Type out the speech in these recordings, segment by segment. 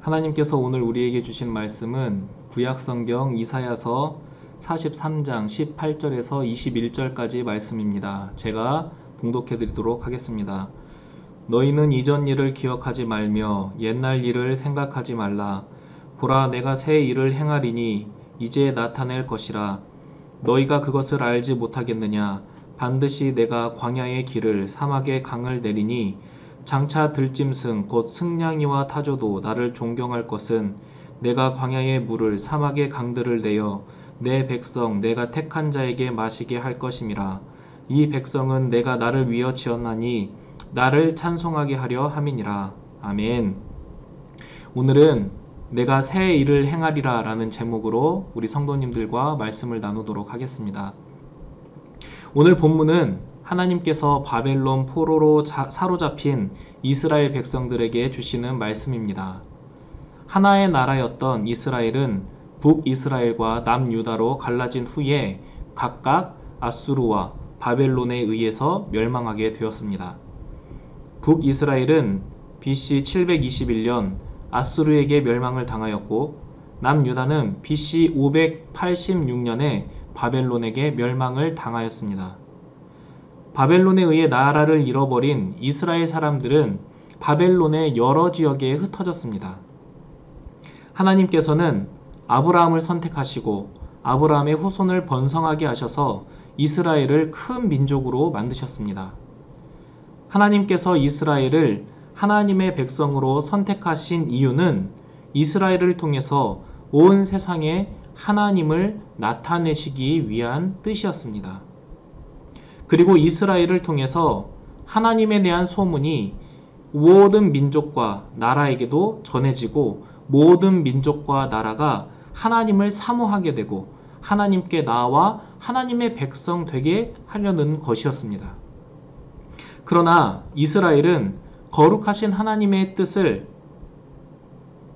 하나님께서 오늘 우리에게 주신 말씀은 구약성경 이사야서 43장 18절에서 21절까지 말씀입니다. 제가 봉독해 드리도록 하겠습니다. 너희는 이전 일을 기억하지 말며 옛날 일을 생각하지 말라. 보라, 내가 새 일을 행하리니 이제 나타낼 것이라. 너희가 그것을 알지 못하겠느냐? 반드시 내가 광야의 길을 사막의 강을 내리니 장차 들짐승 곧 승냥이와 타조도 나를 존경할 것은 내가 광야의 물을 사막의 강들을 내어 내 백성 내가 택한 자에게 마시게 할 것임이라. 이 백성은 내가 나를 위하여 지었나니 나를 찬송하게 하려 함이니라. 아멘. 오늘은 내가 새 일을 행하리라 라는 제목으로 우리 성도님들과 말씀을 나누도록 하겠습니다. 오늘 본문은 하나님께서 바벨론 포로로 사로잡힌 이스라엘 백성들에게 주시는 말씀입니다. 하나의 나라였던 이스라엘은 북이스라엘과 남유다로 갈라진 후에 각각 아수르와 바벨론에 의해서 멸망하게 되었습니다. 북이스라엘은 BC 721년 아수르에게 멸망을 당하였고 남유다는 BC 586년에 바벨론에게 멸망을 당하였습니다. 바벨론에 의해 나라를 잃어버린 이스라엘 사람들은 바벨론의 여러 지역에 흩어졌습니다. 하나님께서는 아브라함을 선택하시고 아브라함의 후손을 번성하게 하셔서 이스라엘을 큰 민족으로 만드셨습니다. 하나님께서 이스라엘을 하나님의 백성으로 선택하신 이유는 이스라엘을 통해서 온 세상에 하나님을 나타내시기 위한 뜻이었습니다. 그리고 이스라엘을 통해서 하나님에 대한 소문이 모든 민족과 나라에게도 전해지고 모든 민족과 나라가 하나님을 사모하게 되고 하나님께 나와 하나님의 백성 되게 하려는 것이었습니다. 그러나 이스라엘은 거룩하신 하나님의 뜻을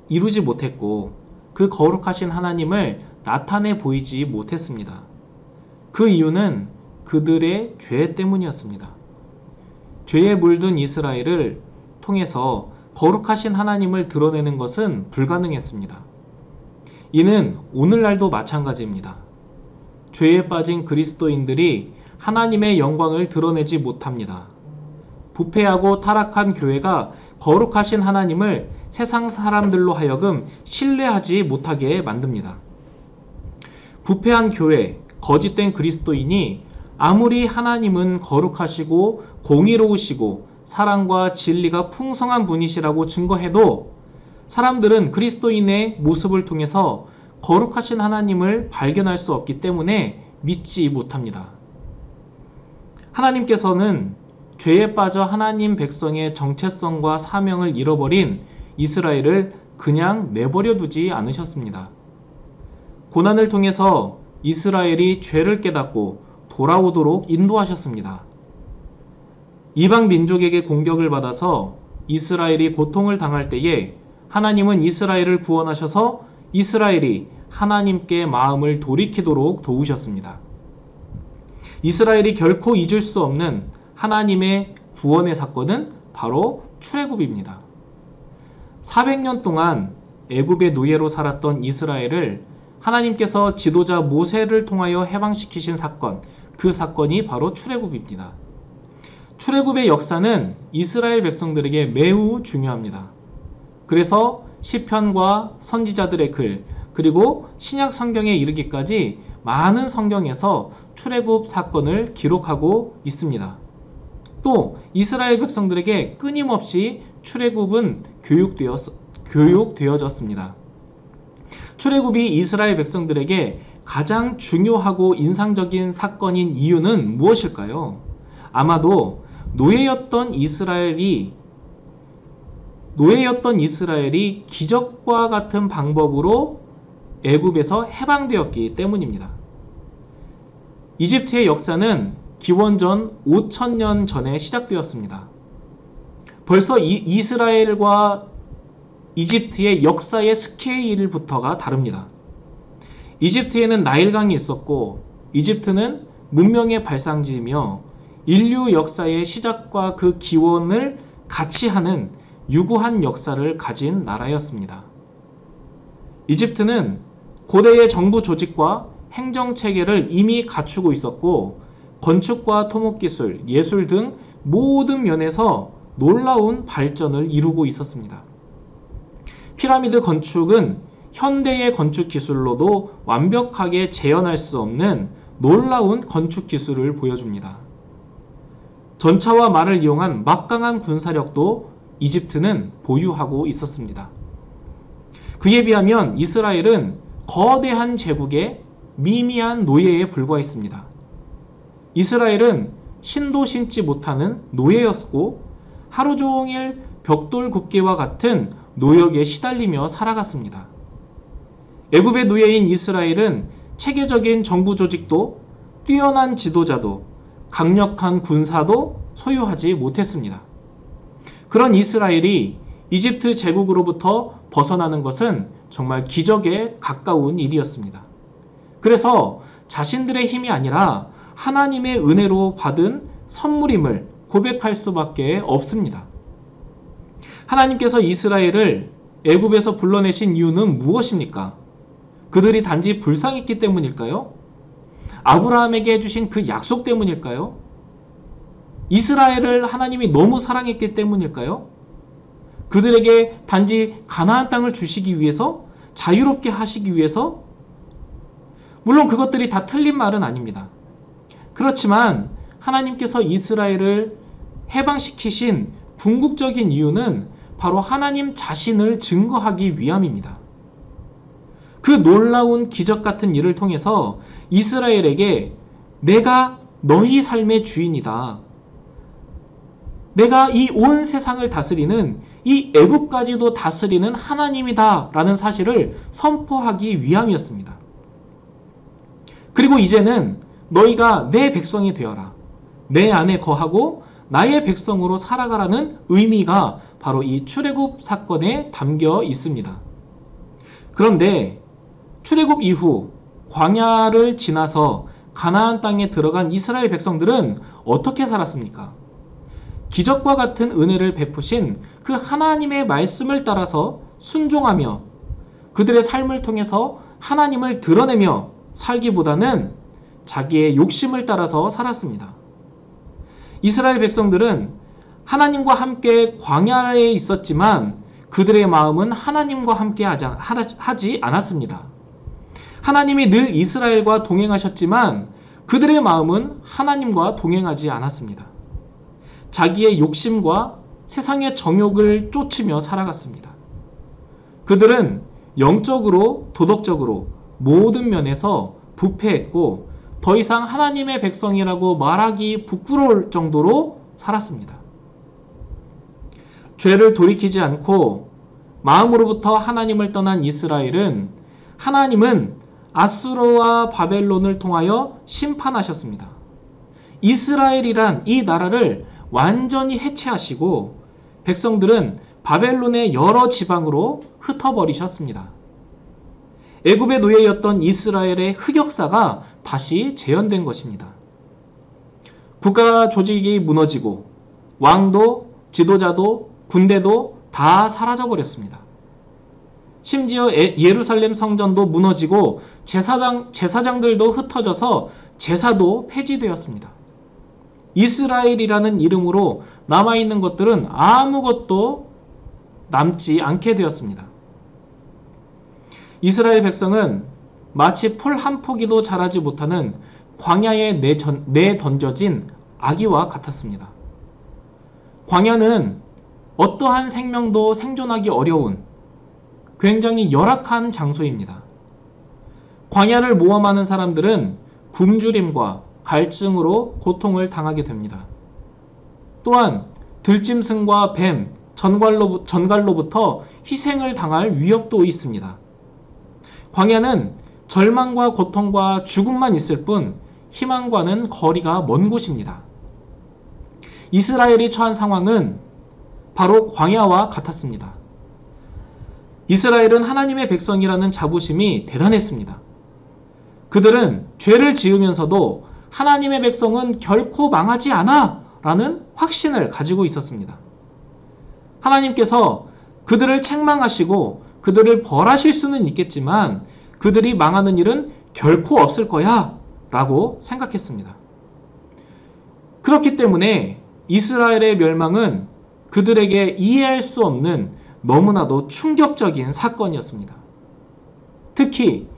이루지 못했고 그 거룩하신 하나님을 나타내 보이지 못했습니다. 그 이유는 그들의 죄 때문이었습니다. 죄에 물든 이스라엘을 통해서 거룩하신 하나님을 드러내는 것은 불가능했습니다. 이는 오늘날도 마찬가지입니다. 죄에 빠진 그리스도인들이 하나님의 영광을 드러내지 못합니다. 부패하고 타락한 교회가 거룩하신 하나님을 세상 사람들로 하여금 신뢰하지 못하게 만듭니다. 부패한 교회, 거짓된 그리스도인이 아무리 하나님은 거룩하시고 공의로우시고 사랑과 진리가 풍성한 분이시라고 증거해도 사람들은 그리스도인의 모습을 통해서 거룩하신 하나님을 발견할 수 없기 때문에 믿지 못합니다. 하나님께서는 죄에 빠져 하나님 백성의 정체성과 사명을 잃어버린 이스라엘을 그냥 내버려 두지 않으셨습니다. 고난을 통해서 이스라엘이 죄를 깨닫고 돌아오도록 인도하셨습니다. 이방 민족에게 공격을 받아서 이스라엘이 고통을 당할 때에 하나님은 이스라엘을 구원하셔서 이스라엘이 하나님께 마음을 돌이키도록 도우셨습니다. 이스라엘이 결코 잊을 수 없는 하나님의 구원의 사건은 바로 출애굽입니다. 400년 동안 애굽의 노예로 살았던 이스라엘을 하나님께서 지도자 모세를 통하여 해방시키신 사건, 그 사건이 바로 출애굽입니다. 출애굽의 역사는 이스라엘 백성들에게 매우 중요합니다. 그래서 시편과 선지자들의 글, 그리고 신약 성경에 이르기까지 많은 성경에서 출애굽 사건을 기록하고 있습니다. 또 이스라엘 백성들에게 끊임없이 출애굽은 교육되어졌습니다. 출애굽이 이스라엘 백성들에게 가장 중요하고 인상적인 사건인 이유는 무엇일까요? 아마도 노예였던 이스라엘이 기적과 같은 방법으로 애굽에서 해방되었기 때문입니다. 이집트의 역사는 기원전 5000년 전에 시작되었습니다. 벌써 이스라엘과 이집트의 역사의 스케일부터가 다릅니다. 이집트에는 나일강이 있었고 이집트는 문명의 발상지이며 인류 역사의 시작과 그 기원을 같이 하는 유구한 역사를 가진 나라였습니다. 이집트는 고대의 정부 조직과 행정 체계를 이미 갖추고 있었고 건축과 토목기술, 예술 등 모든 면에서 놀라운 발전을 이루고 있었습니다. 피라미드 건축은 현대의 건축 기술로도 완벽하게 재현할 수 없는 놀라운 건축 기술을 보여줍니다. 전차와 말을 이용한 막강한 군사력도 이집트는 보유하고 있었습니다. 그에 비하면 이스라엘은 거대한 제국의 미미한 노예에 불과했습니다. 이스라엘은 신도 신지 못하는 노예였고 하루 종일 벽돌 굽기와 같은 노역에 시달리며 살아갔습니다. 애굽의 노예인 이스라엘은 체계적인 정부 조직도 뛰어난 지도자도 강력한 군사도 소유하지 못했습니다. 그런 이스라엘이 이집트 제국으로부터 벗어나는 것은 정말 기적에 가까운 일이었습니다. 그래서 자신들의 힘이 아니라 하나님의 은혜로 받은 선물임을 고백할 수밖에 없습니다. 하나님께서 이스라엘을 애굽에서 불러내신 이유는 무엇입니까? 그들이 단지 불쌍했기 때문일까요? 아브라함에게 해주신 그 약속 때문일까요? 이스라엘을 하나님이 너무 사랑했기 때문일까요? 그들에게 단지 가나안 땅을 주시기 위해서? 자유롭게 하시기 위해서? 물론 그것들이 다 틀린 말은 아닙니다. 그렇지만 하나님께서 이스라엘을 해방시키신 궁극적인 이유는 바로 하나님 자신을 증거하기 위함입니다. 그 놀라운 기적 같은 일을 통해서 이스라엘에게 내가 너희 삶의 주인이다. 내가 이 온 세상을 다스리는 이 애국까지도 다스리는 하나님이다 라는 사실을 선포하기 위함이었습니다. 그리고 이제는 너희가 내 백성이 되어라. 내 안에 거하고 나의 백성으로 살아가라는 의미가 바로 이 출애굽 사건에 담겨 있습니다. 그런데 출애굽 이후 광야를 지나서 가나안 땅에 들어간 이스라엘 백성들은 어떻게 살았습니까? 기적과 같은 은혜를 베푸신 그 하나님의 말씀을 따라서 순종하며 그들의 삶을 통해서 하나님을 드러내며 살기보다는 자기의 욕심을 따라서 살았습니다. 이스라엘 백성들은 하나님과 함께 광야에 있었지만 그들의 마음은 하나님과 함께 하지 않았습니다. 하나님이 늘 이스라엘과 동행하셨지만 그들의 마음은 하나님과 동행하지 않았습니다. 자기의 욕심과 세상의 정욕을 쫓으며 살아갔습니다. 그들은 영적으로, 도덕적으로 모든 면에서 부패했고 더 이상 하나님의 백성이라고 말하기 부끄러울 정도로 살았습니다. 죄를 돌이키지 않고 마음으로부터 하나님을 떠난 이스라엘은 하나님은 아수르와 바벨론을 통하여 심판하셨습니다. 이스라엘이란 이 나라를 완전히 해체하시고 백성들은 바벨론의 여러 지방으로 흩어버리셨습니다. 애굽의 노예였던 이스라엘의 흑역사가 다시 재현된 것입니다. 국가 조직이 무너지고 왕도, 지도자도, 군대도 다 사라져버렸습니다. 심지어 예루살렘 성전도 무너지고 제사장들도 흩어져서 제사도 폐지되었습니다. 이스라엘이라는 이름으로 남아있는 것들은 아무것도 남지 않게 되었습니다. 이스라엘 백성은 마치 풀 한 포기도 자라지 못하는 광야에 내던져진 아기와 같았습니다. 광야는 어떠한 생명도 생존하기 어려운 굉장히 열악한 장소입니다. 광야를 모험하는 사람들은 굶주림과 갈증으로 고통을 당하게 됩니다. 또한 들짐승과 뱀, 전갈로부터 희생을 당할 위협도 있습니다. 광야는 절망과 고통과 죽음만 있을 뿐 희망과는 거리가 먼 곳입니다. 이스라엘이 처한 상황은 바로 광야와 같았습니다. 이스라엘은 하나님의 백성이라는 자부심이 대단했습니다. 그들은 죄를 지으면서도 하나님의 백성은 결코 망하지 않아 라는 확신을 가지고 있었습니다. 하나님께서 그들을 책망하시고 그들을 벌하실 수는 있겠지만 그들이 망하는 일은 결코 없을 거야 라고 생각했습니다. 그렇기 때문에 이스라엘의 멸망은 그들에게 이해할 수 없는 너무나도 충격적인 사건이었습니다. 특히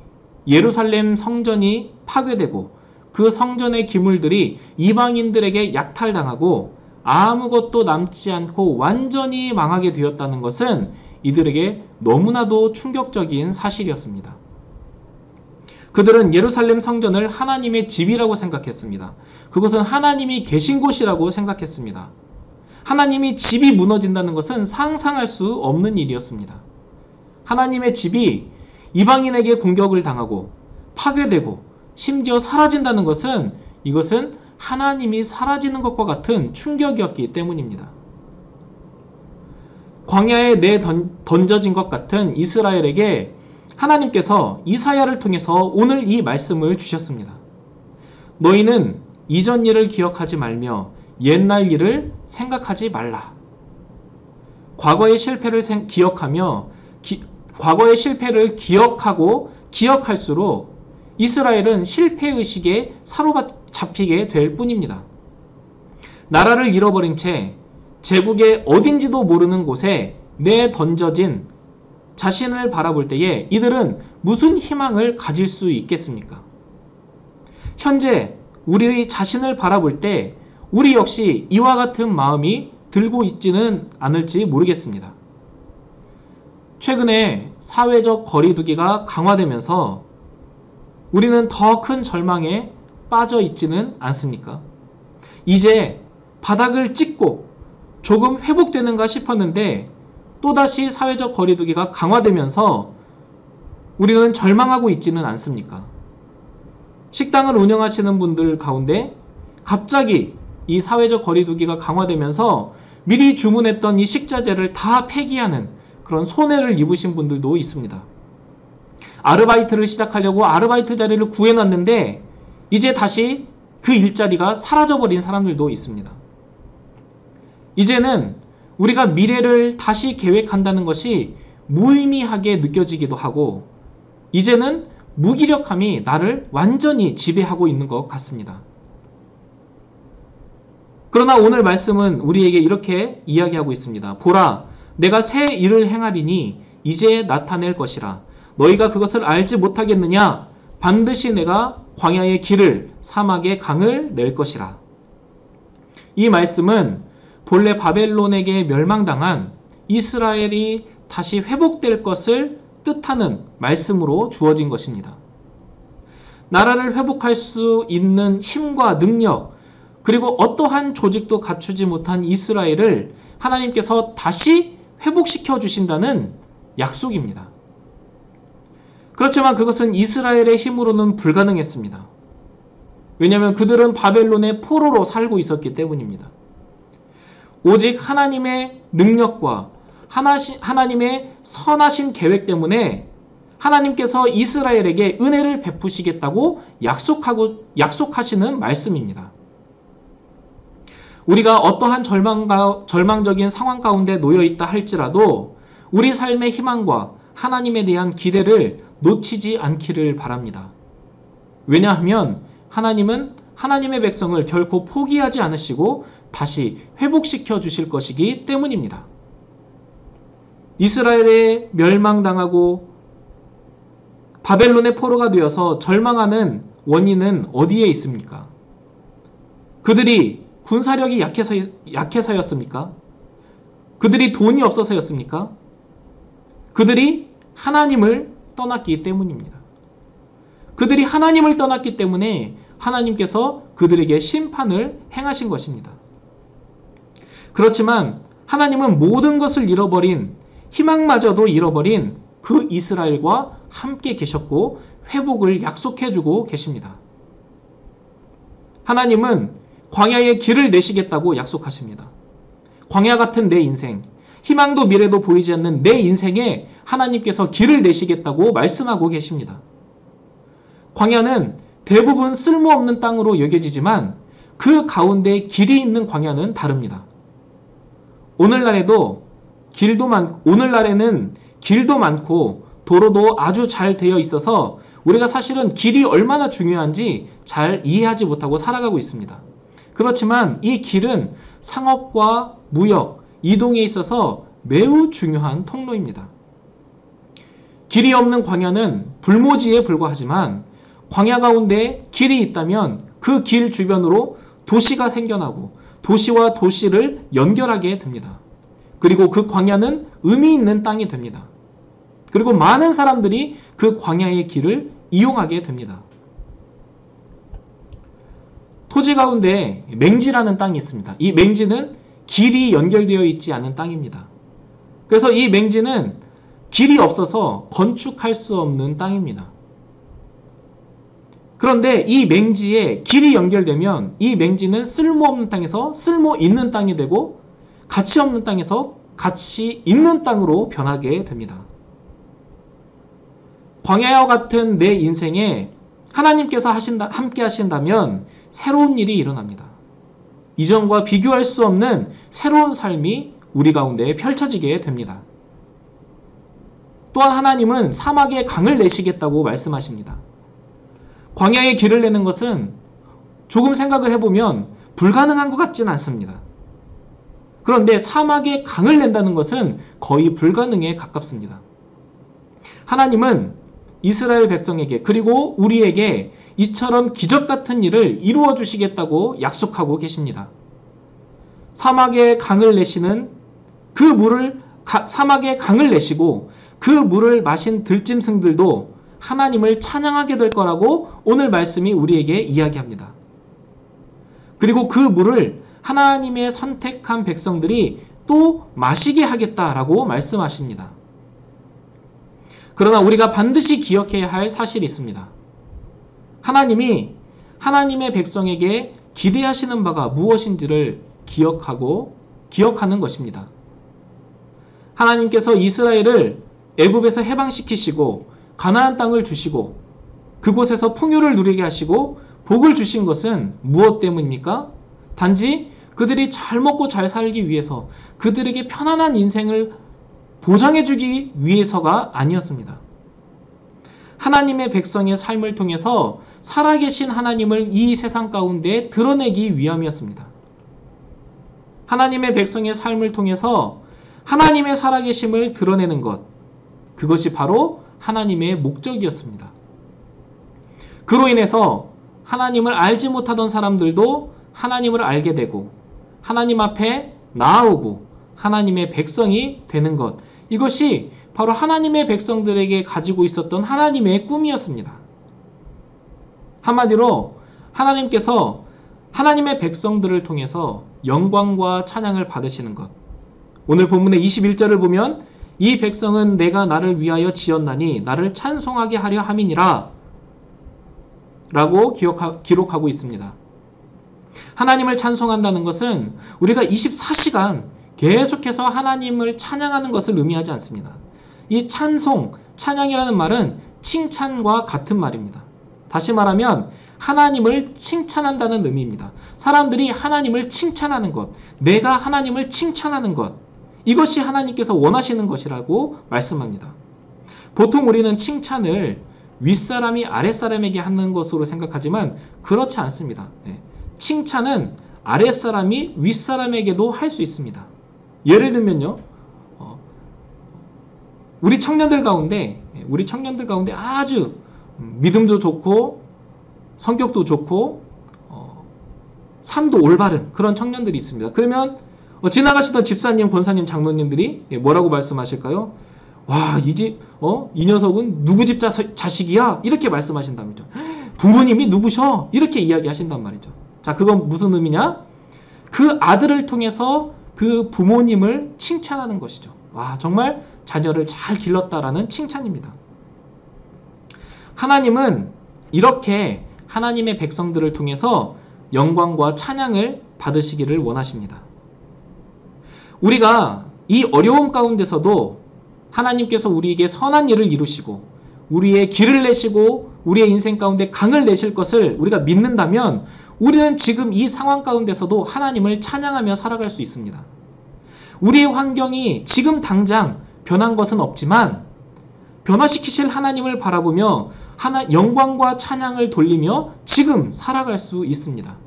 예루살렘 성전이 파괴되고 그 성전의 기물들이 이방인들에게 약탈당하고 아무것도 남지 않고 완전히 망하게 되었다는 것은 이들에게 너무나도 충격적인 사실이었습니다. 그들은 예루살렘 성전을 하나님의 집이라고 생각했습니다. 그것은 하나님이 계신 곳이라고 생각했습니다. 하나님이 집이 무너진다는 것은 상상할 수 없는 일이었습니다. 하나님의 집이 이방인에게 공격을 당하고 파괴되고 심지어 사라진다는 것은 이것은 하나님이 사라지는 것과 같은 충격이었기 때문입니다. 광야에 내던져진 것 같은 이스라엘에게 하나님께서 이사야를 통해서 오늘 이 말씀을 주셨습니다. 너희는 이전 일을 기억하지 말며 옛날 일을 생각하지 말라. 과거의 실패를 과거의 실패를 기억하고 기억할수록 이스라엘은 실패의식에 사로잡히게 될 뿐입니다. 나라를 잃어버린 채 제국의 어딘지도 모르는 곳에 내던져진 자신을 바라볼 때에 이들은 무슨 희망을 가질 수 있겠습니까? 현재 우리 자신을 바라볼 때 우리 역시 이와 같은 마음이 들고 있지는 않을지 모르겠습니다. 최근에 사회적 거리두기가 강화되면서 우리는 더 큰 절망에 빠져 있지는 않습니까? 이제 바닥을 찍고 조금 회복되는가 싶었는데 또다시 사회적 거리두기가 강화되면서 우리는 절망하고 있지는 않습니까? 식당을 운영하시는 분들 가운데 갑자기 이 사회적 거리두기가 강화되면서 미리 주문했던 이 식자재를 다 폐기하는 그런 손해를 입으신 분들도 있습니다. 아르바이트를 시작하려고 아르바이트 자리를 구해놨는데 이제 다시 그 일자리가 사라져버린 사람들도 있습니다. 이제는 우리가 미래를 다시 계획한다는 것이 무의미하게 느껴지기도 하고 이제는 무기력함이 나를 완전히 지배하고 있는 것 같습니다. 그러나 오늘 말씀은 우리에게 이렇게 이야기하고 있습니다. 보라, 내가 새 일을 행하리니 이제 나타낼 것이라. 너희가 그것을 알지 못하겠느냐? 반드시 내가 광야의 길을 사막의 강을 낼 것이라. 이 말씀은 본래 바벨론에게 멸망당한 이스라엘이 다시 회복될 것을 뜻하는 말씀으로 주어진 것입니다. 나라를 회복할 수 있는 힘과 능력, 그리고 어떠한 조직도 갖추지 못한 이스라엘을 하나님께서 다시 회복시켜 주신다는 약속입니다. 그렇지만 그것은 이스라엘의 힘으로는 불가능했습니다. 왜냐하면 그들은 바벨론의 포로로 살고 있었기 때문입니다. 오직 하나님의 능력과 하나님의 선하신 계획 때문에 하나님께서 이스라엘에게 은혜를 베푸시겠다고 약속하시는 말씀입니다. 우리가 어떠한 절망적인 상황 가운데 놓여있다 할지라도 우리 삶의 희망과 하나님에 대한 기대를 놓치지 않기를 바랍니다. 왜냐하면 하나님은 하나님의 백성을 결코 포기하지 않으시고 다시 회복시켜 주실 것이기 때문입니다. 이스라엘에 멸망당하고 바벨론의 포로가 되어서 절망하는 원인은 어디에 있습니까? 그들이 군사력이 약해서였습니까? 그들이 돈이 없어서였습니까? 그들이 하나님을 떠났기 때문입니다. 그들이 하나님을 떠났기 때문에 하나님께서 그들에게 심판을 행하신 것입니다. 그렇지만 하나님은 모든 것을 잃어버린, 희망마저도 잃어버린 그 이스라엘과 함께 계셨고 회복을 약속해주고 계십니다. 하나님은 광야의 길을 내시겠다고 약속하십니다. 광야 같은 내 인생, 희망도 미래도 보이지 않는 내 인생에 하나님께서 길을 내시겠다고 말씀하고 계십니다. 광야는 대부분 쓸모없는 땅으로 여겨지지만 그 가운데 길이 있는 광야는 다릅니다. 오늘날에는 길도 많고 도로도 아주 잘 되어 있어서 우리가 사실은 길이 얼마나 중요한지 잘 이해하지 못하고 살아가고 있습니다. 그렇지만 이 길은 상업과 무역, 이동에 있어서 매우 중요한 통로입니다. 길이 없는 광야는 불모지에 불과하지만 광야 가운데 길이 있다면 그 길 주변으로 도시가 생겨나고 도시와 도시를 연결하게 됩니다. 그리고 그 광야는 의미 있는 땅이 됩니다. 그리고 많은 사람들이 그 광야의 길을 이용하게 됩니다. 토지 가운데 맹지라는 땅이 있습니다. 이 맹지는 길이 연결되어 있지 않은 땅입니다. 그래서 이 맹지는 길이 없어서 건축할 수 없는 땅입니다. 그런데 이 맹지에 길이 연결되면 이 맹지는 쓸모없는 땅에서 쓸모 있는 땅이 되고 가치 없는 땅에서 가치 있는 땅으로 변하게 됩니다. 광야와 같은 내 인생에 하나님께서 함께 하신다면 새로운 일이 일어납니다. 이전과 비교할 수 없는 새로운 삶이 우리 가운데 펼쳐지게 됩니다. 또한 하나님은 사막에 강을 내시겠다고 말씀하십니다. 광야에 길을 내는 것은 조금 생각을 해보면 불가능한 것 같지는 않습니다. 그런데 사막에 강을 낸다는 것은 거의 불가능에 가깝습니다. 하나님은 이스라엘 백성에게 그리고 우리에게 이처럼 기적 같은 일을 이루어 주시겠다고 약속하고 계십니다. 사막에 강을 내시는 그 물을 사막에 강을 내시고 그 물을 마신 들짐승들도 하나님을 찬양하게 될 거라고 오늘 말씀이 우리에게 이야기합니다. 그리고 그 물을 하나님의 선택한 백성들이 또 마시게 하겠다라고 말씀하십니다. 그러나 우리가 반드시 기억해야 할 사실이 있습니다. 하나님이 하나님의 백성에게 기대하시는 바가 무엇인지를 기억하는 것입니다. 하나님께서 이스라엘을 애굽에서 해방시키시고 가나안 땅을 주시고 그곳에서 풍요를 누리게 하시고 복을 주신 것은 무엇 때문입니까? 단지 그들이 잘 먹고 잘 살기 위해서 그들에게 편안한 인생을 보장해주기 위해서가 아니었습니다. 하나님의 백성의 삶을 통해서 살아계신 하나님을 이 세상 가운데 드러내기 위함이었습니다. 하나님의 백성의 삶을 통해서 하나님의 살아계심을 드러내는 것, 그것이 바로 하나님의 목적이었습니다. 그로 인해서 하나님을 알지 못하던 사람들도 하나님을 알게 되고 하나님 앞에 나아오고 하나님의 백성이 되는 것, 이것이 바로 하나님의 백성들에게 가지고 있었던 하나님의 꿈이었습니다. 한마디로 하나님께서 하나님의 백성들을 통해서 영광과 찬양을 받으시는 것. 오늘 본문의 21절을 보면 이 백성은 내가 나를 위하여 지었나니 나를 찬송하게 하려 함이니라 라고 기록하고 있습니다. 하나님을 찬송한다는 것은 우리가 24시간 계속해서 하나님을 찬양하는 것을 의미하지 않습니다. 이 찬양이라는 말은 칭찬과 같은 말입니다. 다시 말하면 하나님을 칭찬한다는 의미입니다. 사람들이 하나님을 칭찬하는 것, 내가 하나님을 칭찬하는 것, 이것이 하나님께서 원하시는 것이라고 말씀합니다. 보통 우리는 칭찬을 윗사람이 아랫사람에게 하는 것으로 생각하지만 그렇지 않습니다. 칭찬은 아랫사람이 윗사람에게도 할 수 있습니다. 예를 들면요, 우리 청년들 가운데 아주 믿음도 좋고 성격도 좋고 삶도 올바른 그런 청년들이 있습니다. 그러면 지나가시던 집사님, 권사님, 장로님들이 뭐라고 말씀하실까요? 와, 이 녀석은 누구 집 자식이야? 이렇게 말씀하신단 말이죠. 부모님이 누구셔? 이렇게 이야기하신단 말이죠. 자, 그건 무슨 의미냐? 그 아들을 통해서 그 부모님을 칭찬하는 것이죠. 와, 정말 자녀를 잘 길렀다라는 칭찬입니다. 하나님은 이렇게 하나님의 백성들을 통해서 영광과 찬양을 받으시기를 원하십니다. 우리가 이 어려움 가운데서도 하나님께서 우리에게 선한 일을 이루시고 우리의 길을 내시고 우리의 인생 가운데 강을 내실 것을 우리가 믿는다면 우리는 지금 이 상황 가운데서도 하나님을 찬양하며 살아갈 수 있습니다. 우리의 환경이 지금 당장 변한 것은 없지만 변화시키실 하나님을 바라보며 영광과 찬양을 돌리며 지금 살아갈 수 있습니다.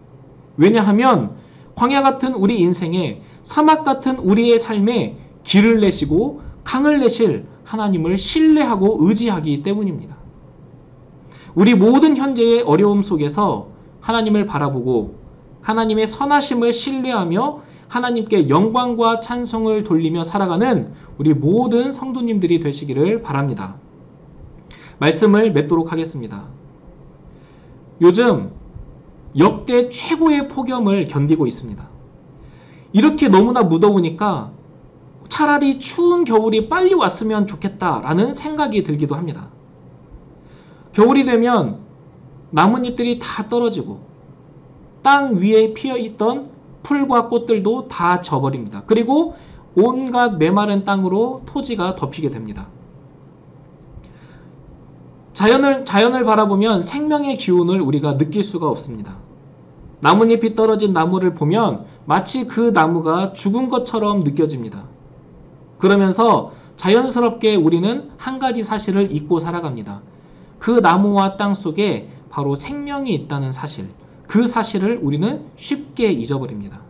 왜냐하면 광야 같은 우리 인생에, 사막 같은 우리의 삶에 길을 내시고 강을 내실 하나님을 신뢰하고 의지하기 때문입니다. 우리 모든 현재의 어려움 속에서 하나님을 바라보고 하나님의 선하심을 신뢰하며 하나님께 영광과 찬송을 돌리며 살아가는 우리 모든 성도님들이 되시기를 바랍니다. 말씀을 맺도록 하겠습니다. 요즘 역대 최고의 폭염을 견디고 있습니다. 이렇게 너무나 무더우니까 차라리 추운 겨울이 빨리 왔으면 좋겠다라는 생각이 들기도 합니다. 겨울이 되면 나뭇잎들이 다 떨어지고 땅 위에 피어있던 풀과 꽃들도 다 져버립니다. 그리고 온갖 메마른 땅으로 토지가 덮이게 됩니다. 자연을 바라보면 생명의 기운을 우리가 느낄 수가 없습니다. 나뭇잎이 떨어진 나무를 보면 마치 그 나무가 죽은 것처럼 느껴집니다. 그러면서 자연스럽게 우리는 한 가지 사실을 잊고 살아갑니다. 그 나무와 땅 속에 바로 생명이 있다는 사실, 그 사실을 우리는 쉽게 잊어버립니다.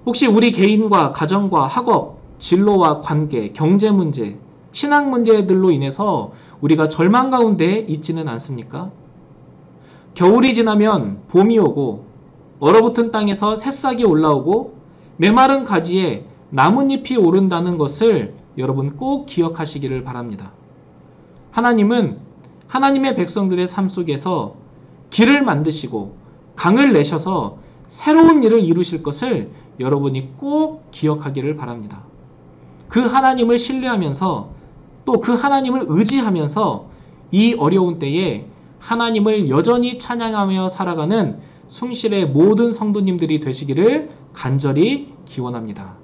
혹시 우리 개인과 가정과 학업, 진로와 관계, 경제 문제, 신앙 문제들로 인해서 우리가 절망 가운데 있지는 않습니까? 겨울이 지나면 봄이 오고 얼어붙은 땅에서 새싹이 올라오고 메마른 가지에 나뭇잎이 오른다는 것을 여러분 꼭 기억하시기를 바랍니다. 하나님은 하나님의 백성들의 삶 속에서 길을 만드시고 강을 내셔서 새로운 일을 이루실 것을 여러분이 꼭 기억하기를 바랍니다. 그 하나님을 신뢰하면서 또 그 하나님을 의지하면서 이 어려운 때에 하나님을 여전히 찬양하며 살아가는 숭실의 모든 성도님들이 되시기를 간절히 기원합니다.